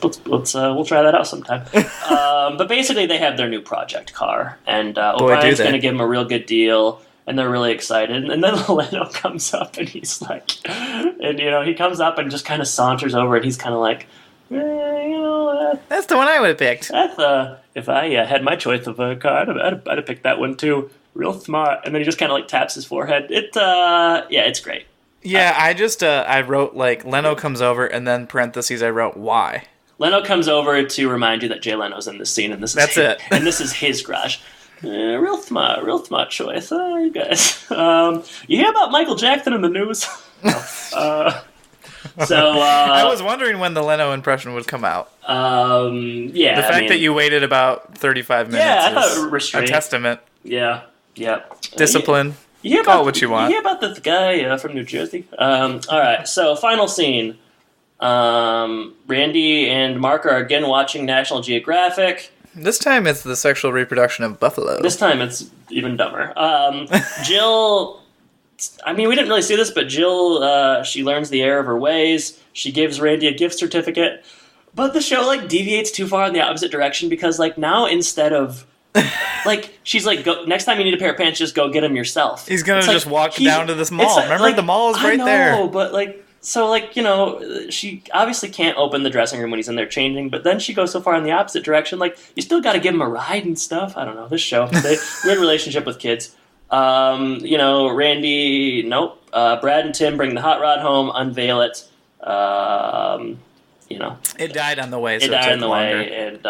try that out sometime. But basically, they have their new project car, and O'Brien's going to give them a real good deal, and they're really excited. And then Leno comes up, and he's like, he comes up and just kind of saunters over, and he's kind of like, that's the one I would have picked. If I had my choice of a car, I'd have picked that one too. Real smart. And then he just kind of like taps his forehead. It's great. Yeah, I wrote, like, Leno comes over, and then parentheses, I wrote, why? Leno comes over to remind you that Jay Leno's in this scene, and this is his garage. Real smart choice, you guys. You hear about Michael Jackson in the news? I was wondering when the Leno impression would come out. The fact that you waited about 35 minutes is a testament. Yeah. Discipline. Call it what you want. You hear about this guy from New Jersey? All right, so final scene. Randy and Mark are again watching National Geographic. This time it's the sexual reproduction of buffalo. This time it's even dumber. Jill, I mean, we didn't really see this, but Jill, she learns the error of her ways. She gives Randy a gift certificate. But the show, like, deviates too far in the opposite direction, because, like, now instead of... like, she's like, go, next time you need a pair of pants, just go get them yourself. He's gonna just walk down to this mall. Remember, the mall is right there. I know, but, like, so, like, she obviously can't open the dressing room when he's in there changing, but then she goes so far in the opposite direction, like, you still gotta give him a ride and stuff. I don't know, this show. Weird relationship with kids. Randy, nope. Brad and Tim bring the hot rod home, unveil it. It died on the way, so it died on the longer. way, and,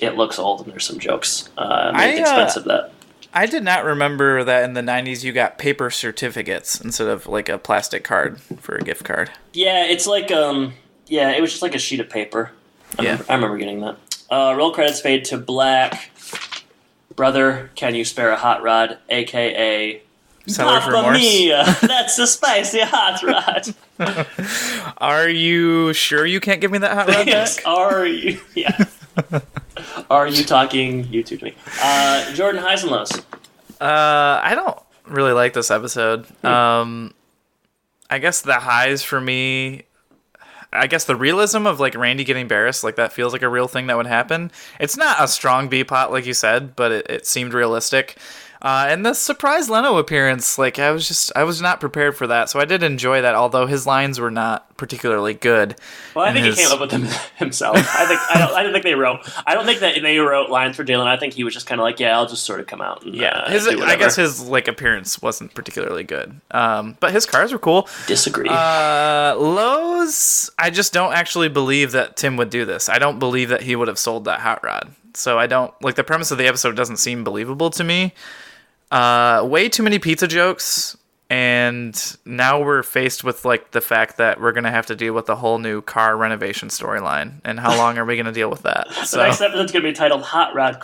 it looks old, and there's some jokes. Made it expensive, that. I did not remember that in the 90s you got paper certificates instead of, like, a plastic card for a gift card. Yeah, it's like, it was just like a sheet of paper. I remember getting that. Roll credits fade to black. Brother, can you spare a hot rod, a.k.a. Papa Mia, that's a spicy hot rod. Are you sure you can't give me that hot rod back? Are you? Yeah. Are you talking YouTube to me? Jordan, highs and lows. I don't really like this episode. I guess the highs for me, I guess the realism of, like, Randy getting embarrassed, like, that feels like a real thing that would happen. It's not a strong B-plot, like you said, but it seemed realistic. And the surprise Leno appearance, like, I was not prepared for that, so I did enjoy that, although his lines were not particularly good. Well, I think he came up with them himself. I don't think they wrote lines for Jalen. I think he was just kind of like, I'll just sort of come out. And, I guess his, like, appearance wasn't particularly good. But his cars were cool. Disagree. Lows, I just don't actually believe that Tim would do this. I don't believe that he would have sold that hot rod. So I don't, like, the premise of the episode doesn't seem believable to me. Way too many pizza jokes, and now we're faced with, like, the fact that we're gonna have to deal with a whole new car renovation storyline, and how long are we gonna deal with that? The next episode's gonna be titled Hot Rod: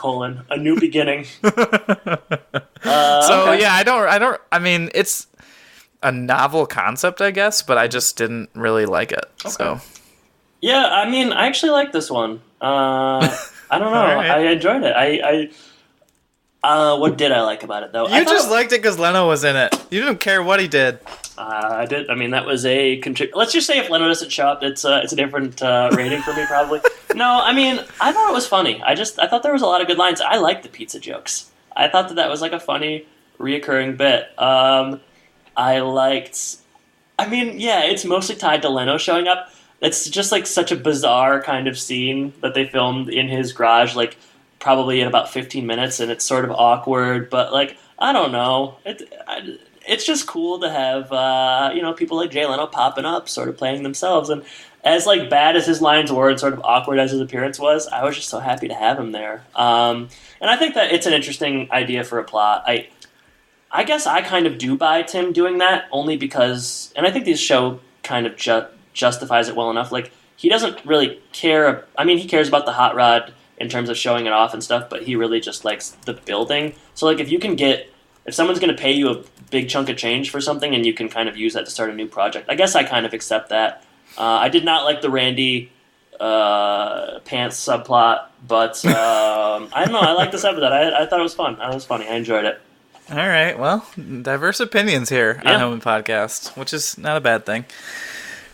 A New Beginning. Okay. I mean, it's a novel concept, I guess, but I just didn't really like it. Okay. So Yeah, I mean, I actually like this one. I don't know. Alright. I enjoyed it. What did I like about it, though? You just liked it because Leno was in it. You didn't care what he did. I did. I mean, that was a Let's just say if Leno doesn't show up, it's a different rating for me, probably. No, I mean, I thought it was funny. I thought there was a lot of good lines. I liked the pizza jokes. I thought that was like a funny, reoccurring bit. I liked. I mean, yeah, it's mostly tied to Leno showing up. It's just like such a bizarre kind of scene that they filmed in his garage, like probably in about 15 minutes, and it's sort of awkward, but like I don't know, it's just cool to have people like Jay Leno popping up, sort of playing themselves, and as like bad as his lines were and sort of awkward as his appearance was, I was just so happy to have him there. And I think that it's an interesting idea for a plot. I guess I kind of do buy Tim doing that only because, and I think this show kind of justifies it well enough. Like, he doesn't really care. I mean, he cares about the hot rod in terms of showing it off and stuff, but he really just likes the building. So, like, if someone's going to pay you a big chunk of change for something and you can kind of use that to start a new project, I guess I kind of accept that. I did not like the Randy pants subplot, but I don't know. I like this episode. I thought it was fun. I thought it was funny. I enjoyed it. All right, well, diverse opinions here on Home Podcast, which is not a bad thing.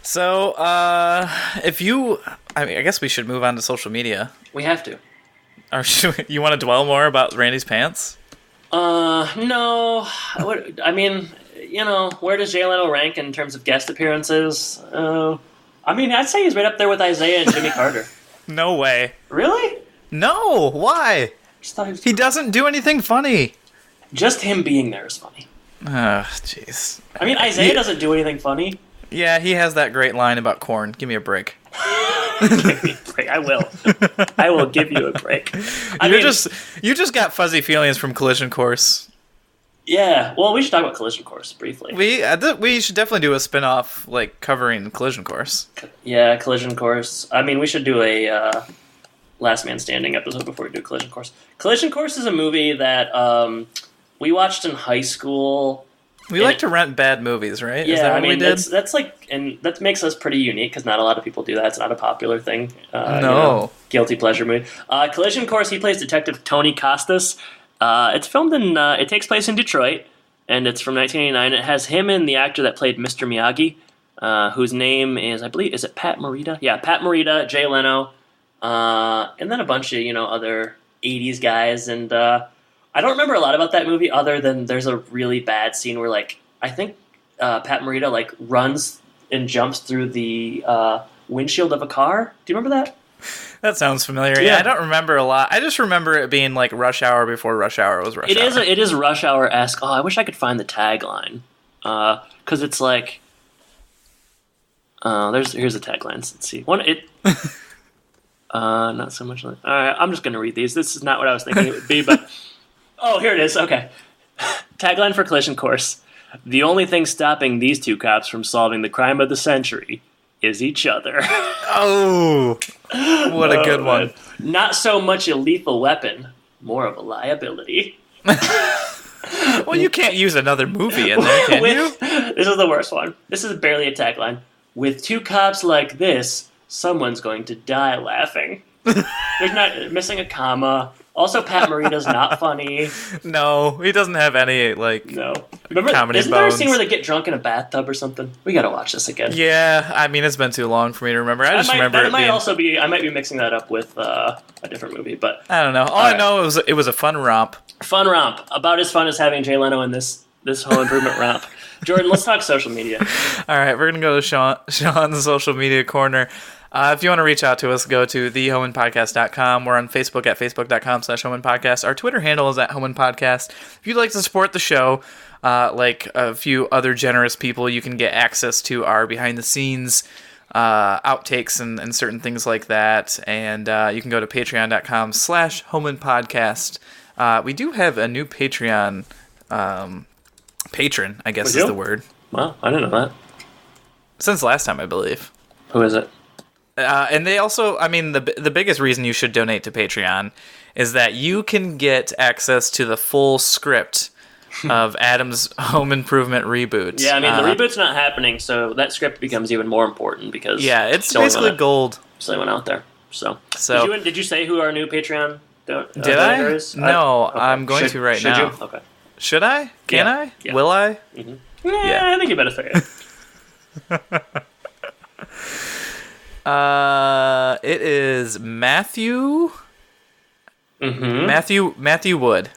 So, I guess we should move on to social media. We have to. Or you want to dwell more about Randy's pants? No. I mean, where does Jay Leno rank in terms of guest appearances? I mean, I'd say he's right up there with Isaiah and Jimmy Carter. No way. Really? No, why? Just thought He doesn't do anything funny. Just him being there is funny. Oh, jeez. I mean, Isaiah doesn't do anything funny. Yeah, he has that great line about corn. Give me a break. Give me a break. I will. I will give you a break. You just got fuzzy feelings from Collision Course. Yeah, well, we should talk about Collision Course briefly. We should definitely do a spin-off, like, covering Collision Course. Yeah, Collision Course. I mean, we should do a Last Man Standing episode before we do Collision Course. Collision Course is a movie that we watched in high school. We like to rent bad movies, right? Yeah, Is that what we did? that's like, and that makes us pretty unique because not a lot of people do that. It's not a popular thing. No. Guilty pleasure movie. Collision Course. He plays Detective Tony Costas. It's filmed in. It takes place in Detroit, and it's from 1989. It has him and the actor that played Mr. Miyagi, whose name is, I believe, is it Pat Morita? Yeah, Pat Morita, Jay Leno, and then a bunch of other 80s guys. And I don't remember a lot about that movie other than there's a really bad scene where, like, I think Pat Morita, like, runs and jumps through the windshield of a car. Do you remember that? That sounds familiar. Yeah, I don't remember a lot. I just remember it being like Rush Hour before Rush Hour was Rush Hour. It is Rush Hour-esque. Oh, I wish I could find the tagline. Because it's like... here's the tagline. Let's see. Not so much... All right, I'm just going to read these. This is not what I was thinking it would be, but... Oh, here it is. Okay. Tagline for Collision Course. The only thing stopping these two cops from solving the crime of the century is each other. Oh, what a good one. Not so much a lethal weapon, more of a liability. Well, you can't use another movie in there, can you? This is the worst one. This is barely a tagline. With two cops like this, someone's going to die laughing. There's not missing a comma. Also, Pat Morita's not funny. No, he doesn't have any, like, Remember, comedy isn't there a bones. scene where they get drunk in a bathtub or something? We gotta watch this again. Yeah, I mean, it's been too long for me to remember. I might be mixing that up with a different movie, but... I don't know. All I know is it was a fun romp. Fun romp. About as fun as having Jay Leno in this Home Improvement romp. Jordan, let's talk social media. All right, we're going to go to Sean's social media corner. If you want to reach out to us, go to thehomeimpodcast.com. We're on Facebook at facebook.com/homeimpodcast. Our Twitter handle is at homeimpodcast. If you'd like to support the show, like a few other generous people, you can get access to our behind-the-scenes outtakes and certain things like that. And you can go to patreon.com/homeimpodcast. We do have a new Patreon patron, I guess is the word. Wow, I didn't know that. Since last time, I believe. Who is it? And they also, I mean, the biggest reason you should donate to Patreon is that you can get access to the full script of Adam's Home Improvement reboot. Yeah, I mean, the reboot's not happening, so that script becomes even more important because it's basically gold. So they went out there. So did you say who our new Patreon did I? is? No, okay. I'm going to right now. Should you? Okay. Should I? Can I? Yeah. Will I? Mm-hmm. Yeah, I think you better say it. It is Matthew. Mm-hmm. Matthew Wood.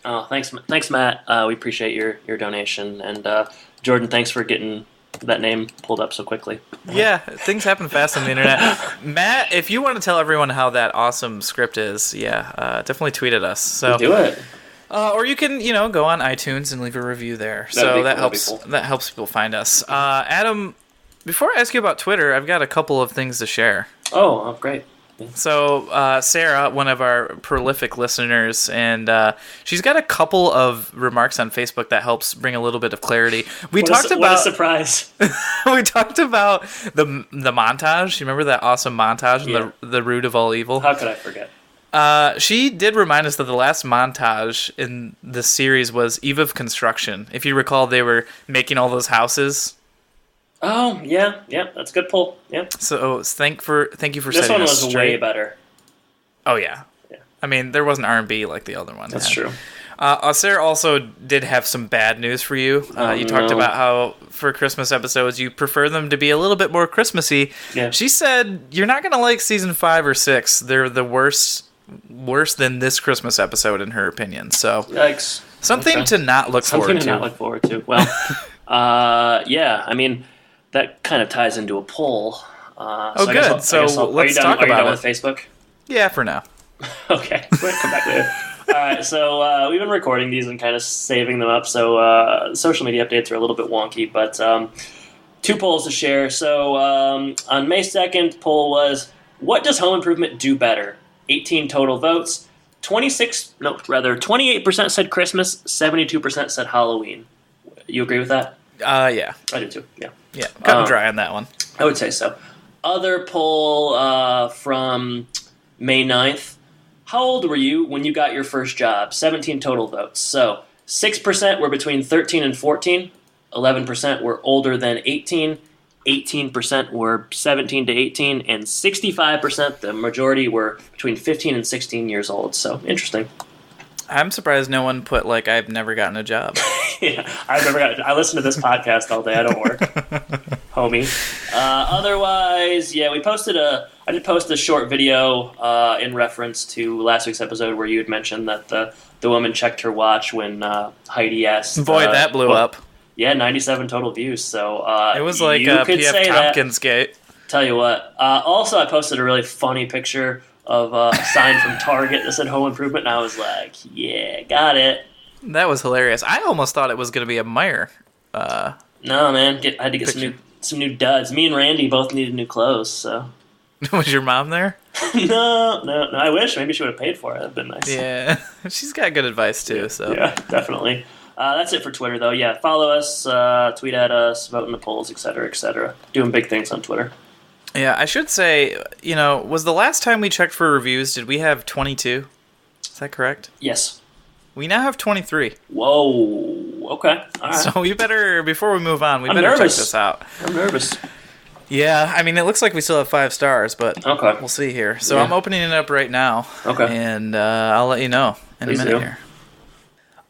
Oh, thanks, Matt. We appreciate your donation, and Jordan, thanks for getting that name pulled up so quickly. Yeah, things happen fast on the internet. Matt, if you want to tell everyone how that awesome script is, definitely tweet at us. So do it. Or you can, go on iTunes and leave a review there. That helps people find us. Adam, before I ask you about Twitter, I've got a couple of things to share. Oh, great. Yeah. So Sarah, one of our prolific listeners, and she's got a couple of remarks on Facebook that helps bring a little bit of clarity. What a surprise! We talked about the montage. You remember that awesome montage, yeah. the root of all evil? How could I forget? She did remind us that the last montage in the series was Eve of Construction. If you recall, they were making all those houses. Oh, yeah, that's a good pull. Yeah. So thank you for this setting one us was straight. way better. Oh yeah. I mean, there wasn't R&B like the other one. That's true. Sarah also did have some bad news for you. You talked about how for Christmas episodes you prefer them to be a little bit more Christmassy. Yeah. She said you're not gonna like season 5 or 6. They're the worse than this Christmas episode in her opinion. So yikes. Something to not look forward to. Something to not look forward to. Well, I mean, that kind of ties into a poll. Good. So let's talk about it. Are you done with Facebook? Yeah, for now. Okay. We'll come back later. All right. So we've been recording these and kind of saving them up. So social media updates are a little bit wonky, but 2 polls to share. So on May 2nd, poll was, what does Home Improvement do better? 18 total votes. 28% said Christmas, 72% said Halloween. You agree with that? Yeah. I do too, yeah. Yeah, cut and dry on that one. I would say so. Other poll from May 9th. How old were you when you got your first job? 17 total votes. So 6% were between 13 and 14. 11% were older than 18. 18% were 17 to 18. And 65%, the majority, were between 15 and 16 years old. So interesting. I'm surprised no one put, I've never gotten a job. Yeah, I listen to this podcast all day. I don't work, homie. Otherwise, I did post a short video in reference to last week's episode where you had mentioned that the woman checked her watch when Heidi asked. Boy, that blew up. Yeah, 97 total views. So it was like P.F. Tompkins gate. Tell you what. Also, I posted a really funny picture of a sign from Target that said Home Improvement, and I was like, yeah, got it. That was hilarious. I almost thought it was going to be a Meyer. No, man. I had to get some new duds. Me and Randy both needed new clothes, so. Was your mom there? No. I wish. Maybe she would have paid for it. That'd been nice. Yeah. She's got good advice, too. Yeah, So yeah, definitely. That's it for Twitter, though. Yeah, follow us, tweet at us, vote in the polls, etc., etc. Doing big things on Twitter. Yeah, I should say, was the last time we checked for reviews, did we have 22? Is that correct? Yes. We now have 23. Whoa. Okay. All right. So we better, before we move on, check this out. I'm nervous. Yeah, I mean, it looks like we still have 5 stars, but okay. We'll see here. So I'm opening it up right now. Okay. And I'll let you know in a minute here.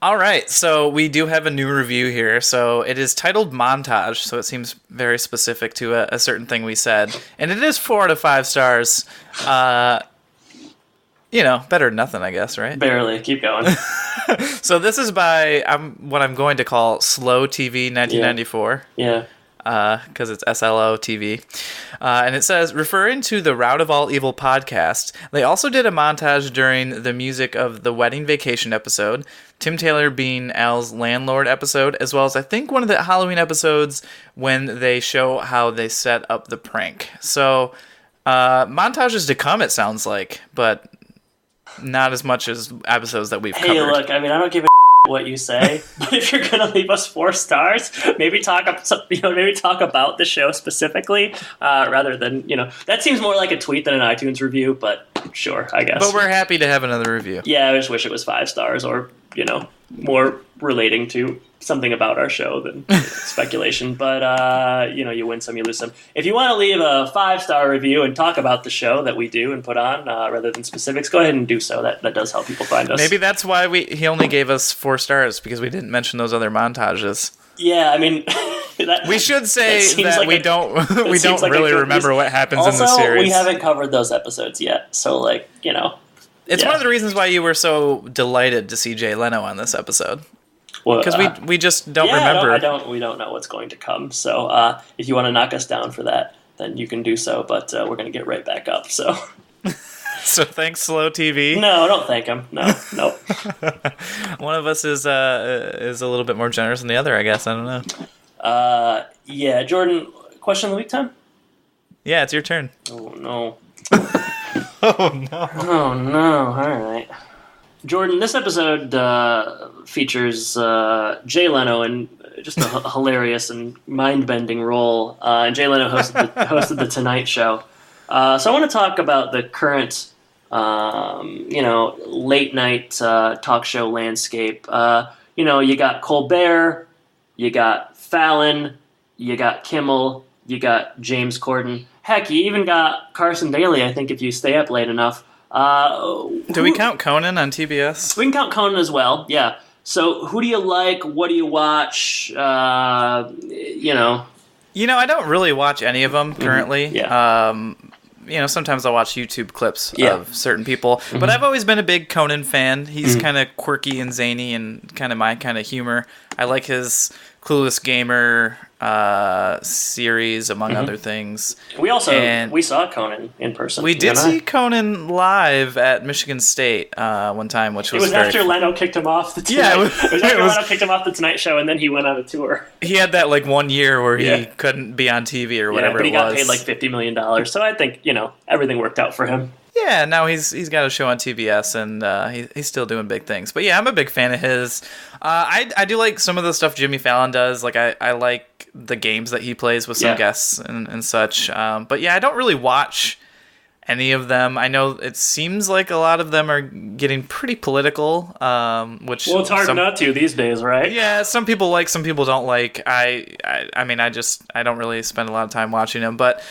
All right, so we do have a new review here. So it is titled Montage, so it seems very specific to a certain thing we said. And it is 4 out of 5 stars. Better than nothing, I guess, right? Barely. Keep going. So this is by what I'm going to call Slow TV 1994. Yeah. Because it's SLO TV. And it says, referring to the Route of All Evil podcast, they also did a montage during the music of the Wedding Vacation episode, Tim Taylor being Al's landlord episode, as well as I think one of the Halloween episodes when they show how they set up the prank. So, montages to come, it sounds like, but not as much as episodes that we've covered. Hey, look, I mean, I don't give a what you say. But if you're gonna leave us 4 stars, maybe talk about the show specifically, rather than that seems more like a tweet than an iTunes review. But sure, I guess. But we're happy to have another review. Yeah, I just wish it was 5 stars, or more relating to something about our show than speculation. But you win some, you lose some. If you want to leave a 5-star review and talk about the show that we do and put on, rather than specifics, go ahead and do so. That does help people find us. Maybe that's why he only gave us 4 stars, because we didn't mention those other montages. Yeah, I mean, we should say that like we don't really remember what happens in the also, series. we haven't covered those episodes yet, so It's one of the reasons why you were so delighted to see Jay Leno on this episode. Because we just don't remember. We don't know what's going to come. So if you want to knock us down for that, then you can do so. But we're going to get right back up. So. So thanks, Slow TV. No, don't thank him. No. One of us is a little bit more generous than the other, I guess. I don't know. Yeah, Jordan. Question of the week time. Yeah, it's your turn. Oh no. Oh no. Oh no. All right. Jordan, this episode features Jay Leno in just a hilarious and mind-bending role. And Jay Leno hosted the Tonight Show. So I want to talk about the current, late-night talk show landscape. You got Colbert, you got Fallon, you got Kimmel, you got James Corden. Heck, you even got Carson Daly, I think, if you stay up late enough. Do we count Conan on TBS? We can count Conan as well, yeah. So who do you like? What do you watch? I don't really watch any of them currently. Mm-hmm. Yeah. Sometimes I'll watch YouTube clips of certain people. Mm-hmm. But I've always been a big Conan fan. He's kind of quirky and zany and kind of my kind of humor. I like his Clueless Gamer series, among other things. We saw Conan in person. We did see Conan live at Michigan State one time, which was after Leno kicked him off the Tonight. Leno kicked him off the Tonight Show, and then he went on a tour. He had that 1 year where he couldn't be on TV or whatever. But he got paid $50 million, so I think everything worked out for him. Yeah, now he's got a show on TBS, and he's still doing big things. But yeah, I'm a big fan of his. I do like some of the stuff Jimmy Fallon does. I like the games that he plays with some guests and such. But yeah, I don't really watch any of them. I know it seems like a lot of them are getting pretty political. Which it's hard not to these days, right? Yeah, some people like, some people don't like. I don't really spend a lot of time watching them, but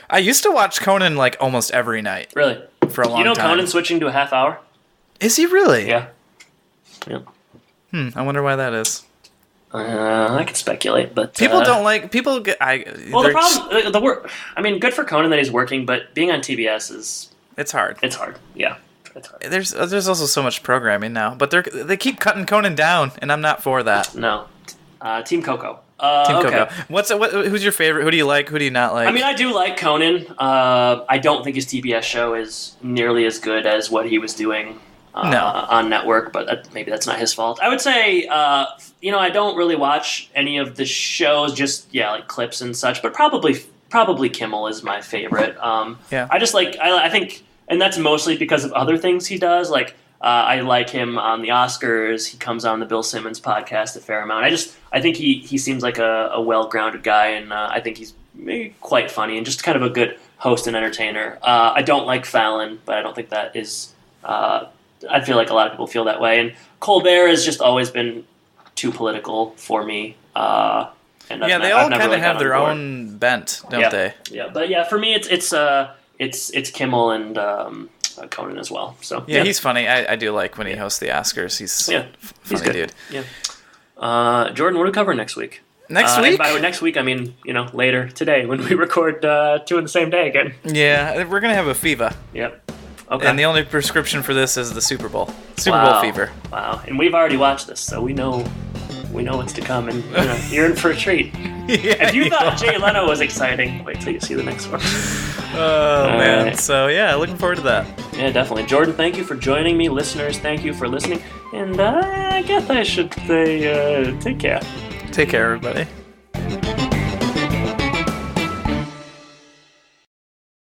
I used to watch Conan almost every night. Really? For a long time. Conan's switching to a half hour? Is he really? Yeah. I wonder why that is. I could speculate, but people don't like people. The problem, good for Conan that he's working, but being on TBS it's hard. It's hard. Yeah, it's hard. There's also so much programming now, but they keep cutting Conan down, and I'm not for that. No, Team Coco. Team okay. Coco. Who's your favorite? Who do you like? Who do you not like? I do like Conan. I don't think his TBS show is nearly as good as what he was doing on network, but maybe that's not his fault. I would say, I don't really watch any of the shows, just clips and such, but probably Kimmel is my favorite. I just I think, and that's mostly because of other things he does. I like him on the Oscars. He comes on the Bill Simmons podcast a fair amount. I think he seems like a well-grounded guy, and I think he's maybe quite funny and just kind of a good host and entertainer. I don't like Fallon, but I don't think that is. I feel like a lot of people feel that way. And Colbert has just always been too political for me. They all kind of have their own bent, don't they? Yeah, but for me, it's Kimmel and Conan as well. So he's funny. I do like when he hosts the Oscars. He's funny good. Dude. Yeah. Jordan, what do we cover next week? Next week? By next week, I mean later today when we record 2 in the same day again. Yeah, we're gonna have a fever. Yep. Okay. And the only prescription for this is the Super Bowl. Super Bowl fever. Wow. And we've already watched this, so we know what's to come, and you're in for a treat. If you thought Jay Leno was exciting, wait till you see the next one. Oh, man. Right. So, looking forward to that. Yeah, definitely. Jordan, thank you for joining me. Listeners, thank you for listening. And I guess I should say take care. Take care, everybody.